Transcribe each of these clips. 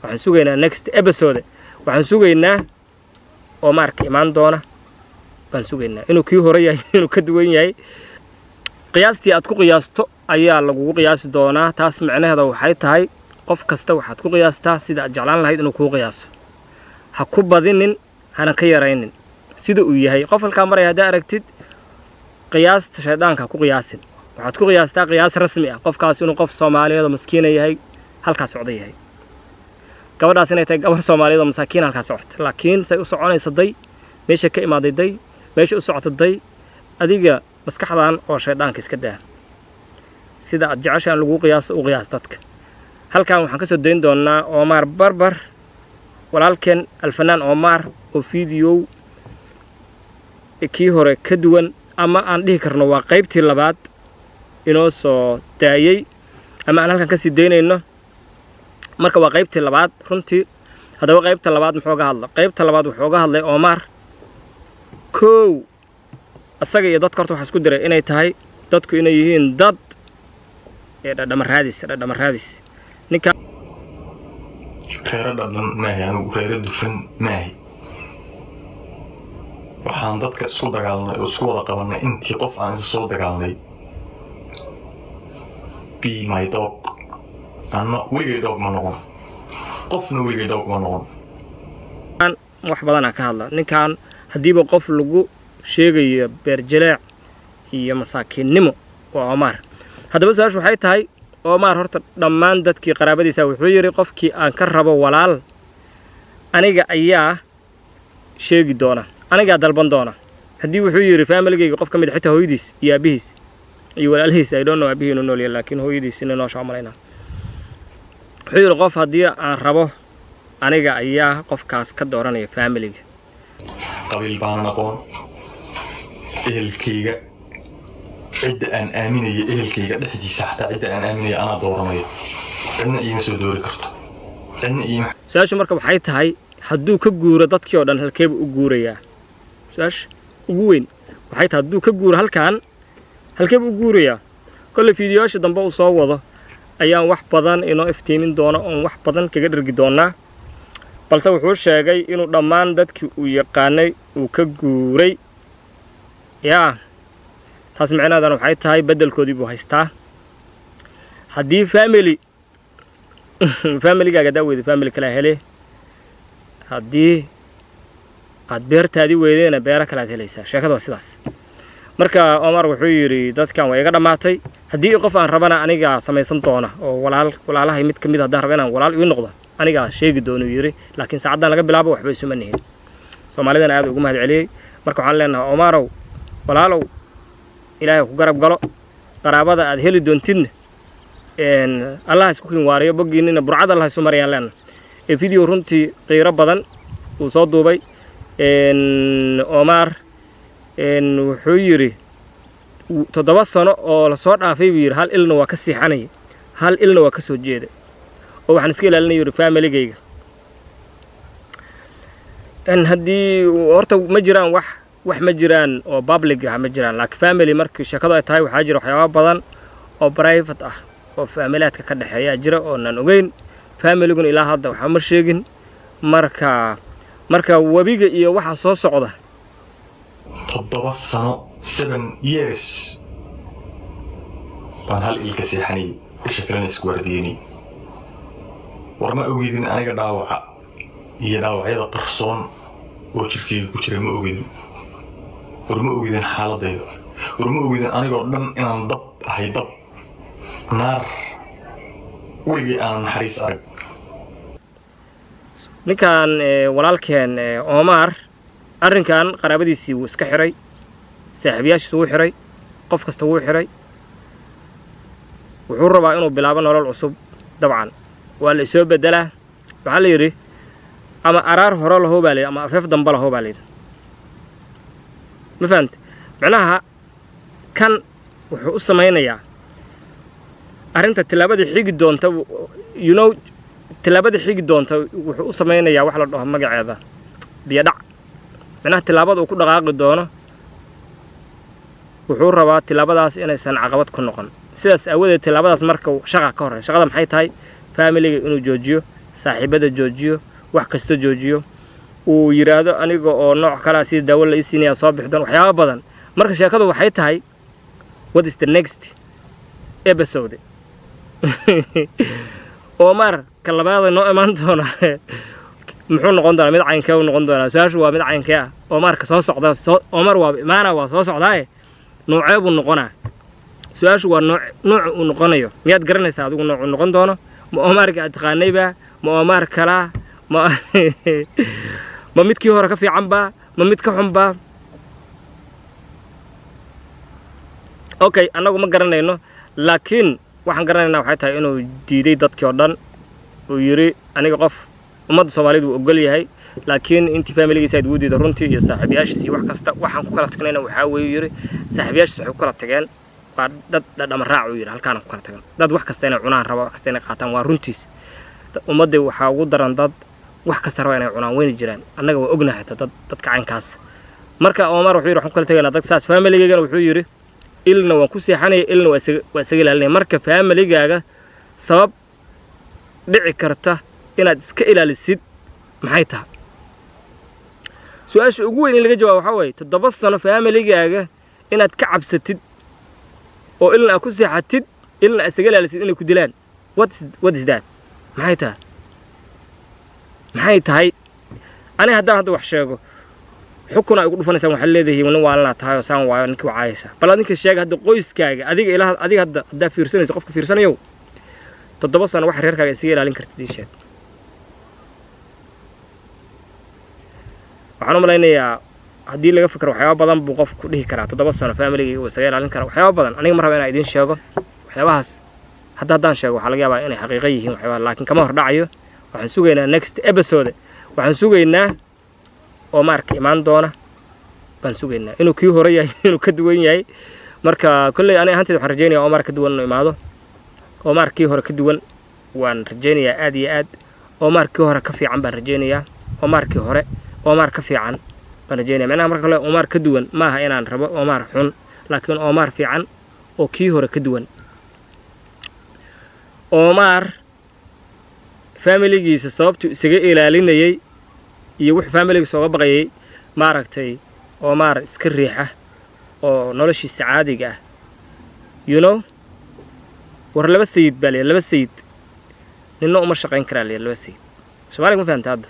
waxaan sugaynaa next episode waxaan sugaynaa Omarka imaan doona baan sugaynaa inuu kii hore yahay inuu ka duwan yahay qiyaastii aad ku qiyaasto ayaa lagu qiyaasi doonaa taas macnaheedu waxay tahay qof kasta waxaad ku qiyaastaa sida aad jeclaan lahayd inuu ku qiyaaso ha ku badinin hana ka yaraynin sida uu yahay qof halka maray hadaa aragtid qiyaasta shaydaanka ku qiyaasin waxaad ku qiyaastaa qiyaas rasmi ah qofkaas inuu qof Soomaaliyeed oo miskiin yahay halkaas socda yahay gabadhaas inay tahay gabar Soomaaliyeed oo masaakiin halkaas socota laakiin say u soconaysa day meesha ka imaaday day meesha u socota day adiga maskaxdaan oo shaydaanka iska daa sida aad jeceshaan lagu qiyaaso u qiyaas dadka halkaan waxaan ka soo dayn doonaa Omar Barbar walaalkeen alfanaan Omar oo video kii hore ka duwan ama aan dhihi karno waa qaybtii labaad inoo soo daayay ama aan halkaan ka sii daynayno marka waa qaybtii labaad runtii hadaba qaybta labaad muxuu ga hadlay qaybta labaad wuxuu ga hadlay Omar koow asaga iyo dadka horta waxa isku diray inay tahay dadku inay yihiin dad ee dhadhamaraadis ninka reerada dhan maahay anigu reerada dufan maahay waxaan dadka isku dagaalnay oo isku wada qabanay intii qof aan soo dagaalnay be my dog أنا ويجي دوغ منون قفنا ويجي دوغ منون wax badan ka hadla ninkan hadiiba qof lagu sheegayo beerjilaac iyo masaakiinimo waa Omar hadaba saas waxay tahay Omar horta dhamaan dadkii qaraabadiisa wuxuu yiri qofkii aan ka rabo walaal aniga ayaa sheegi doona aniga dalban doona hadii wuxuu yiri family-gayga qof kamid xitaa hooyadiis iyo aabihiis iyo walaalhiis I don't know aabihiis inuu nool yahay laakiin hooyadiis inuu noo shaqaynaa wuxuu qof hadii aan rabo aniga ayaa qofkaas ka dooranaya family-ga qabiil baan aqoon ehelkayga cid aan aaminayo ehelkayga dhexdiisa xataa cid aan aaminayo ana dooranayo cidna iima soo doori karto cidna iima saashu marka waxay tahay haduu ka guuro dadkii oo dhan halkeeb u guurayaa saash ugu weyn waxay tahay haduu ka guuro halkaan halkeeb u guurayaa kulli fiidiyoosha dambe uu soo wado ayaan wax badan inoo iftiimin doona oo wax badan kaga dhargi doona balse wuxuu sheegay inuu dhamaan dadkii uu yaqaanay uu ka guuray taas macnaheedu waxay tahay bedelkoodii buu haystaa hadii family-gaaga daawada family kala helay hadii aad beertaadii weydayna beera kala helaysaa sheekadu waa sidaas marka Omar wuxuu yiri dadkan way iga dhamaatay hadii qof aan rabana aniga sameeysan doona oo walaalahay mid kamid hadaan rabana walaal ii noqdo aniga sheegi doono yiri laakiin saacadan laga bilaabo waxba isuma nihin Soomaalidana aad ugu mahad celiyay marka waxaan leenahay Omarow walaalow Ilaahay ku garab galo qaraabada aad heli doontidna Allah isku kin waariyo bogiinina burcada Allah isu mariyaan leenahay video runtii qiiro badan uu soo duubay Omar wuxuu yiri 7 sano oo la soo dhaafay buu yiri hal ilna waa ka siixanay hal ilna waa ka soo jeeday oo waxaan iska ilaalinay yiri family-gayga hadii horta ma jiraan wax ma jiraan oo public ah ma jiraan laakiin family markii shaqada ay tahay waxa jira waxyaabo badan oo private ah oo family-aadka ka dhaxeeya jira oo aan ogeyn family-gun ilaa hadda waxa ma sheegin marka wabiga iyo waxa soo socda 7 sano 7 years baan hal ilka seexanay shakran isku wardiyay warma ogeydin aniga dhaawaca iyo dhaawacyada qarsoon oo jirkeyga ku jira ma ogeydin warma ogeydin xaaladayda warma ogeydin anigoo dhan inaan dab ahay dab naar wixii aan naxariis arag ninkan walaalkeen Omar arrinkan qaraabadiisii uu iska xiray saaxiibayaashiisa uu xiray qof kasta uu xiray wuxuu rabaa inuu bilaabo nolol cusub dabcan waa la soo bedelaa waxa la yiri ama araar hore la hoobalay ama afaf damba la hoobalay ma fahant macnaha kan wuxuu u sameeynayaa arrinta tilaabada xigi doonta tilaabada xigi doonta wuxuu u sameeynayaa wax la dhaho magaceeda biyo dhac macnaha tilaabada uu ku dhaqaaqi doono wuxuu rabaa tilaabadaas inaysan caqabad ku noqon sidaas awadeed tilaabadaas marka shaqa ka hor shaqada maxay tahay family-ga inuu joojiyo saaxiibada joojiyo wax kasta joojiyo uu yiraahdo aniga oo nooc kala sida daawo la isiinaya soo bixdon waxyaabo badan marka sheekadu waxay tahay what is the next episode Omar ka labaad noo iman doona muxuu noqon doonaa mid caynkee uu noqon doonaa su'aashu waa mid caynkee ah Omar ka soo socda Omar waa imaana waa soo socdaa noocee buu noqonaa su'aashu waa nooc uu noqonayo miyaad garanaysaa adigu nooc uu noqon doono ma Omar ka taqaanayba ma Omar kala ma midkii hore ka fiican ba ma mid ka xun ba okay anagu ma garanayno laakiin waxaan garanaynaa waxay tahay inuu diiday dadkii oo dhan uu yiri aniga qof ummadda Soomaalidu ogol yahay laakiin intii familigiisa ay diiday runtii iyo saaxiibayaashiisa wax kasta waxaan ku kala tagnayna waxa weey yiri saaxiibayaashiisa waxay ku kala tageen waa dad dhama raac uu yiri halkaan ku kala tagan dad wax kasta inay cunaan rabo wax kasta inay qaataan waa runtiis ummadda waxa ugu daran dad wax kasta rabo inay cunaan weyn jiraan annaga waa ognahay dadka caynkaas marka Omar wuxuu yiri waxaan ku kala tagaynaa dad saas familigayga wuxuu yiri ilna waan ku seexanay ilna waa isaga ilaalinay marka familigaaga sabab dhici karta inaad iska ilaalisid maxay tahay su'aasha ugu weyn in laga jawaabo waxa way 7 sano familigaaga inaad ka cabsatid oo ilna ku seexatid ilna isaga ilaalisid inay ku dilaan what is that maxay tahay ani hadda wax sheego xukun ay ugu dhufanaysan waxa leedahay wan waalna tahay saan waayo ninkii waayaysa bal adinka sheeg hadda qoyskaaga adiga hadda fiirsanaysa qofka fiirsanayo 7 sano wax reerkaaga isaga ilaalin kartid sheeg waxaan u malaynayaa haddii laga fikro waxyaabo badan buu qofku ku dhihi karaa 7 sano family uu isaga ilaalin kara waxyaabo badan aniga ma rabo inaan idin sheego waxyaabahaas haddaan sheego waxa laga yaabaa inay xaqiiqo yihiin waxyaabo laakiin kama hor dhacayo waxaan sugaynaa next episode waxaan sugaynaa Omar ka iman doona baan sugaynaa inuu kii hore yahay inuu ka duwan yahay marka kulay aniga hantiid waxaan rajaynayaa Omar ka duwan inuu imaado Omar kii hore ka duwan waan rajaynayaa aad iyo aad Omar kii hore ka fiican baan rajaynayaa Omar kii hore Omar ka fiican baan rajaynayaa macnaha marka kale Omar ka duwan maaha inaan rabo Omar xun laakiin Omar fiican oo kii hore ka duwan Omar familigiisa sababtu isaga ilaalinayay iyo wax familigiisa uga baqayay maaragtay Omar iska riixa oo noloshiisa caadiga ah war laba sayid bale laba sayid ninna uma shaqayn kara laba sayid Soomaaliga ma fahamta hadda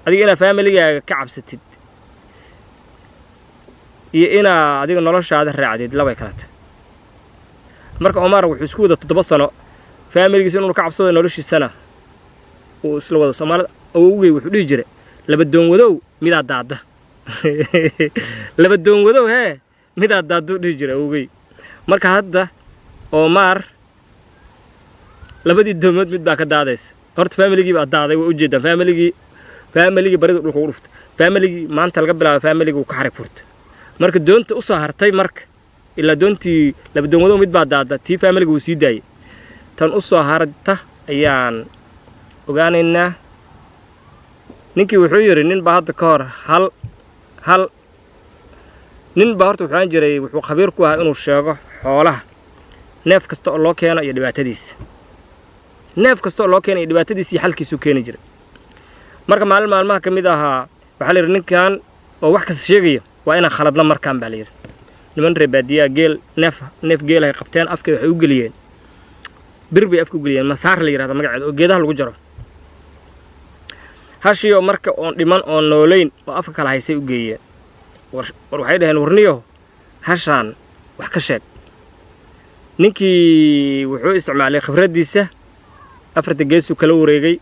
adiga ina familigaaga ka cabsatid iyo ina adiga noloshaada raacdid laba kala tahay marka Omar wuxuu isku wada 7 sano familigiisa inuu ka cabsado noloshiisana oo isla wada Soomaalida awowgay wuxuu dhigi jiray laba doon wadow midaa daada laba doon wadow midaa daadu dhigi jiray awowgay marka hadda Omar labadii doomood mid baa ka daadaysa horta family-gii baa daaday way u jeedaan family-gii baridu dhulka u dhuftay family-gii maanta laga bilaabo family-gii uu ka xarig furtay marka doonta u soo hartay marka ilaa doontii laba doon wadow mid baa daada tii family-gii uu sii daayay tan u soo harta ayaan ogaanaynaa ninkii wuxuu yiri nin baa hadda ka hor hal nin baa horta waxaan jiray wuxuu khabiir ku ahaa inuu sheego xoolaha neef kasta oo loo keeno iyo dhibaatadiisa iyo xalkiisu keeni jiray marka maalmaha kamid ahaa waxa la yiri ninkan oo wax kasta sheegaya waa inaan khaladna markaan baa la yiri niman reebadiya geel neef geel ay qabteen afkeeda waxay u galiyeen birbay afku galiyeen masaar la yiraahdo magaceeda oo geedaha lagu jaro hashiyo marka oo dhiman oo nooleyn oo afka kala haysay u geeyeen war waxay dhaheen warniyo hashaan wax ka sheeg ninkii wuxuu isticmaalay khibradiisa afarta geesu kala wareegay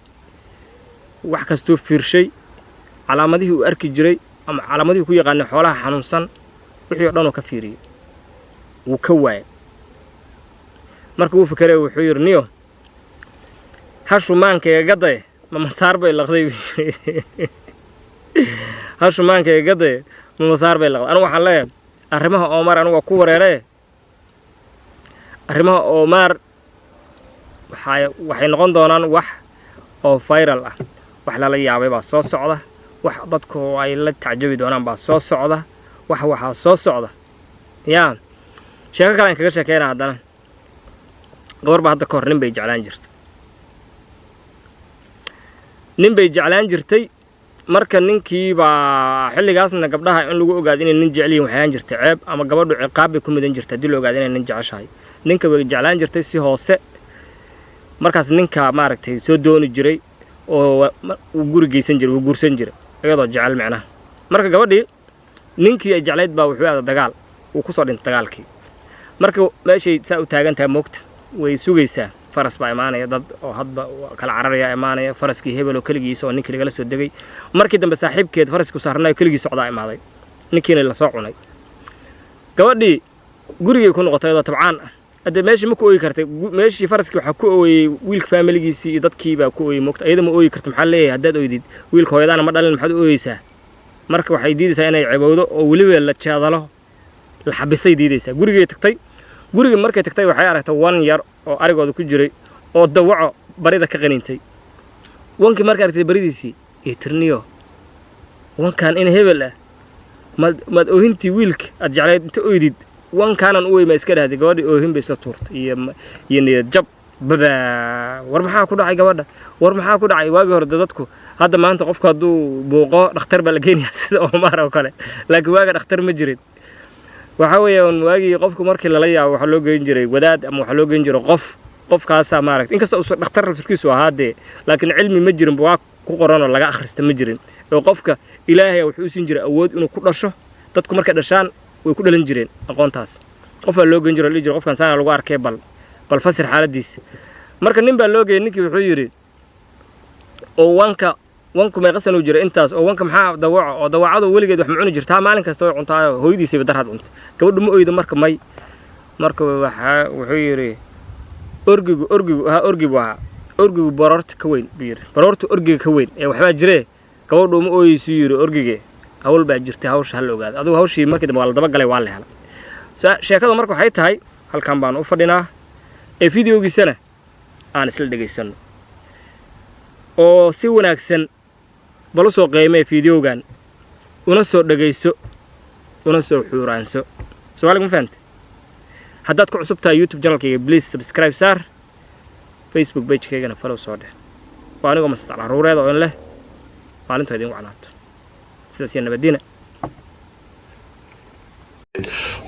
wax kastuu fiirshay calaamadihii uu arki jiray ama calaamadihii ku yaqaanay xoolaha xanuunsan wixii oo dhan uu ka fiiriyay wuu ka waayay markuu uu fikiray wuxuu yiri niyo hashu maankayga gaday ma masaar bay laqday hashu maankayga gaday ma masaar bay laqday anigu waxaan leeyahay arrimaha Omar anigu ku wareeray arrimaha Omar waxay noqon doonaan wax oo viral ah wax la yaabay baa soo socda wax dadku ay la tacjabi doonaan baa soo socda waxa soo socda sheeko kale aan kaga sheekeynaa haddana gabar baa hadda ka hor nin bay jeclaan jirtay nin bay jeclaan jirtay marka ninkii baa xilligaasna gabdhaha in lagu ogaado inay nin jecel yihiin waxaan jirtay ceeb ama gabadhu ciqaab bay ku midan jirtay haddii la ogaado inay nin jeceshahay ninka way jeclaan jirtay si hoose markaas ninka maaragtay soo dooni jiray oo uu guri geysan jiray uu guursan jiray iyadoo jecel macnaha marka gabadhii ninkii ay jeclayd baa wuxuu aaday dagaal uu ku soo dhintay dagaalkii marka meeshay saa u taagan tahay moogta way sugaysaa faras baa imaanaya dad oo hadba kala cararaya imaanaya faraskii hebel oo keligiisa oo ninkii lagala soo degay markii dambe saaxiibkeed faraskii saarnaa keligii socdaa imaaday ninkiina la soo cunay gabadhii gurigay ku noqotay iyadoo tabcaan ah hadda meeshii ma ku ooyi kartay meeshii faraskii waxaa ku ooyey wiilka faamiligiisii iyo dadkii baa ku ooyey moogta iyada ma ooyi karto maxaa leeyahay haddaad ooydid wiilka hooyadaana ma dhalin maxaad u ooyeysaa marka waxay diidaysaa inay cibowdo oo weliba la jeedalo la xabisay diidaysaa gurigay tagtay gurigii markay tagtay waxay aragtay wan yar oo arigooda ku jiray oo dawaco barida ka qaniintay wankii markay aragtay baridiisii iyo tirniyo wankan in hebel ah maad oohintii wiilka aad jeclayd inta ooydid wankaanan u weyma iska dhahday gabadhii oohin bay isla tuurtay iyo niyad jab baba war maxaa ku dhacay gabadha war maxaa ku dhacay waagii hore dadku hadda maanta qofku hadduu buuqo dhakhtar baa la geenayaa sida Omar oo kale laakiin waaga dhakhtar ma jirin waxa weeyaan waagii qofku markii lala yaabo waxa loo geyn jiray wadaad ama waxa loo geyn jiray qofkaas maaragtay inkasta uu dhakhtar firkiisu ahaade laakiin cilmi ma jirin waa ku qoran oo laga akhrista ma jirin oo qofka ilaahay wuxuu siin jiray awood inuu ku dhasho dadku markay dhashaan way ku dhalan jireen aqoontaas qof baa loo geyn jiray qofkan saana lagu arkay bal fasir xaaladiisa marka nin baa loo geeyay ninkii wuxuu yiri oo wanku may qasan u jira intaas oo wanka maxaa dawaco oo dawacadu weligeed wax ma cuni jirtaa maalin kasta way cuntaayo hooyadiisay darad cunto gabadhu ma ooydo marka waxa wuxuu yiri orgigu baroorta ka weyn biir baroorta orgiga ka weyn ee waxba jiree gabadhu ma ooyeyso yiri orgige hawl baa jirtay hawsha hal ogaad adigu hawshii markii dambe waa la daba galay waa la helay sheekadu marka waxay tahay halkan baan u fadhinaa ee fiidiyogiisana aan isla dhageysano oo si wanaagsan bal soo qiimee fiidiyowgan una soo dhageyso una soo xuuraanso su'aalaha ma fahamtay haddaad ku cusub tahay YouTube channelkayga please subscribe saar Facebook page-kaygana follow soo dheh waa aniga mas'al caruureed oo in leh maalinta idin wacnaato sidaas iyo nabadiina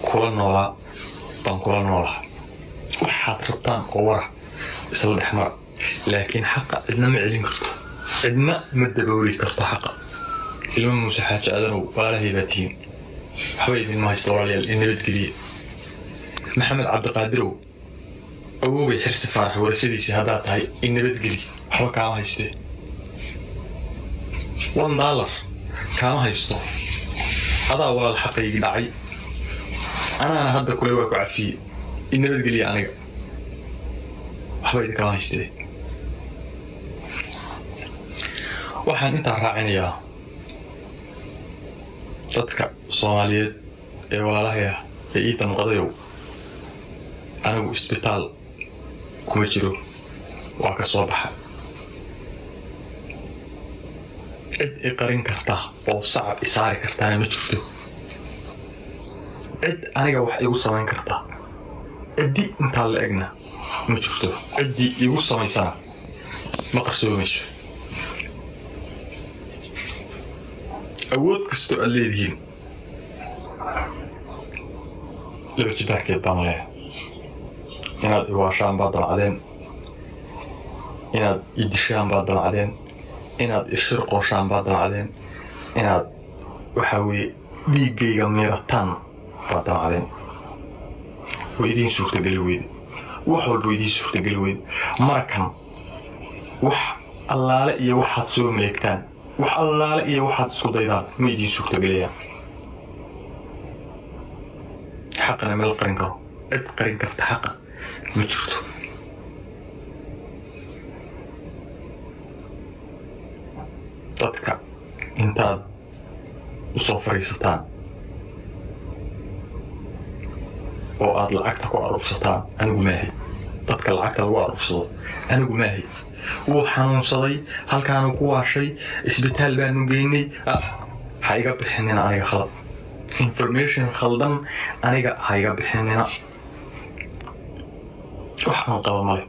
kula noolaa waxaad rabtaan oo wara isla dhexmar laakiin xaqa cidna ma celin karto cidna ma dabooli karto xaqa ilmo muuse xaaji aadanow walaalahay baa tihiin waxba idinma haysto walaalayaal in nabadgeliya maxamed cabdiqaadirow awoogay xirsi faarax warasadiisii haddaad tahay in nabadgeli waxba kaama haystee $1 kaama haysto adaa walaal xaqaygii dhacay anaana hadda kule waa ku cafiyey in nabadgeliya aniga waxba idinkaama haystee waxaan intaa raacinayaa dadka Soomaaliyeed ee walaalahay ah ee ii damqadayow anigu isbitaal kuma jiro waa ka soo baxa cid i qarin karta oo sacab isaari kartaana ma jirto cid aniga wax igu samayn karta ciddii intaa la egna ma jirto ciddii igu samaysana ma qarsoomayso awood kastoo aad leedihiin laba jibaarkeed baan leeyahay inaad iwaashaan baad damcadeen inaad idishaan baad damcadeen inaad ishirqooshaan baad damcadeen inaad waxa weeye dhiiggayga miirataan baad damcadeen way idiin suurtageli weyde wax walba idiin suurtageli weyde marakan wax allaale iyo waxaad soo maleegtaan wax allaale iyo waxaad isku daydaan ma idiin suurtagelayaan xaqana ma la qarin karo cid qarin karta xaqa ma jirto dadka intaad u soo fariisataan oo aad lacagta ku aruursataan anigu maahay dadka lacagta lagu aruursado anigu maahay wuu xanuunsaday halkaanu ku waashay isbitaal baanu geynay ha iga bixinina aniga khalad information khaldan aniga ha iga bixinina waxaan qaba male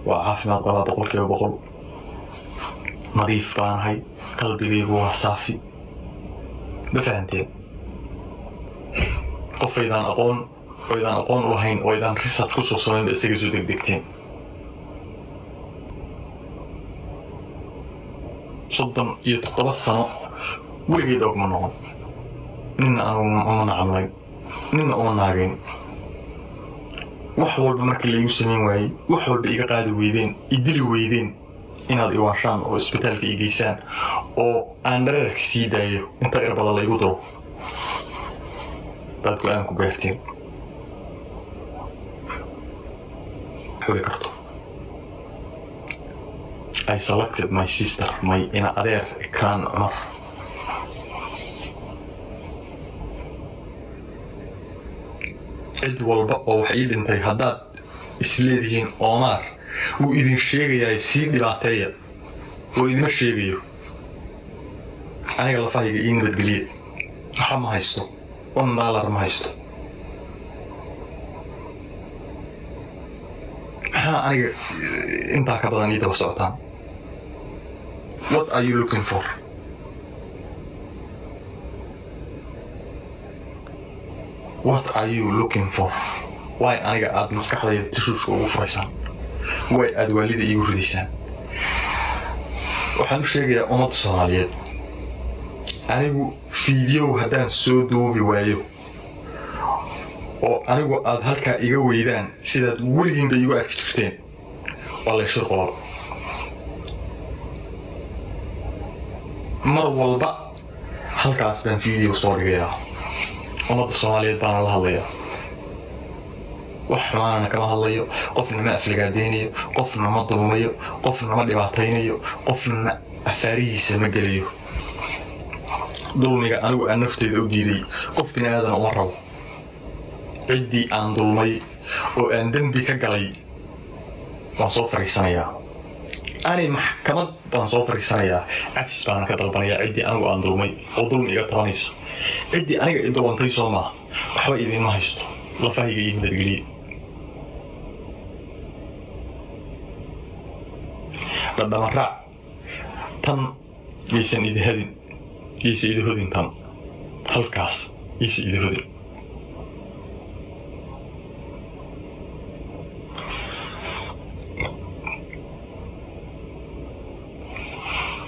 waa caafimaad qabaa 100% nadiif baan ahay, qalbigaygu waa saafi. Ma fahanteen? qof aydaan aqoon u lahayn oo aydaan research ku soo samaynba isaga soo degdegteen. 37 sano weligay dhoog ma noqon. Nina uma nacamlayn, nina uma naagayn. wax walba markii la igu samayn waayey, wax walba iga qaadi weydeen, idili weydeen inaad i waashaan oo isbitaalka i geysaan oo aan dhareerka sii daayo inta irbada la igu diro baad go'aan ku gaarteen. xuli karto. I selected my sister, my ina adeer Ikraan Cumar. cid walba oo wax ii dhintay haddaad isleedihiin Omar wuu idin sheegayaa sii dhibaateeya oo idima sheegayo. aniga lafahayga ii nabadgeliye, waxa ma haysto, $1 ma haysto. maxaa aniga intaa ka badan ii daba socotaan? What are you looking for? What are you looking for? Why aniga aad maskaxdayda tishuushka ugu furaysaan? Way aad waalida iigu ridaysaan? waxaan u sheegayaa ummadda Soomaaliyeed, anigu fiidyow haddaan soo duubi waayo oo anigu aad halkaa iga weydaan sidaad weligiinba igu arki jirteen, waa la shirqool. mar walba halkaas baan fiidyow soo dhigayaa, ummadda Soomaaliyeed baana la hadlayaa. wax xumaanana kama hadlayo, qofna ma aflagaadeynayo, qofna ma dulmayo, qofna ma dhibaataynayo, qofna afaarihiisa ma gelayo. dulmiga anigu aan nafteyda u diiday qof bini aadan uma rabo. ciddii aan dulmay oo aan dembi ka galay waan soo fariisanayaa. ani maxkamad baan soo fariisanayaa, cafis baan ka dalbanayaa ciddii anigu aan dulmay oo dulmi iga tabanayso. ciddii aniga i dulantay soo maaha, waxba idinma haysto, lafahayga ii nabadgeliye. dhadhama raac tan yaysan idi hadin, yaysa idi hodin tan, halkaas yaysa idi hodin.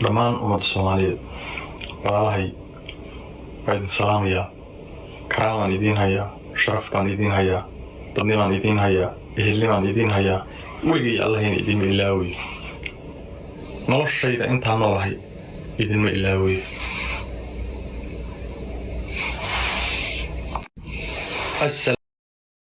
dhammaan ummadda Soomaaliyeed walaalahay waa idin salaamayaa. karaamaan idiin hayaa, sharaf baan idiin hayaa, dadnimaan idiin hayaa, ehelnimaan idiin hayaa. weligay allahayna idinma ilaawayo, noloshayda intaan noolahay idinma ilaawayo.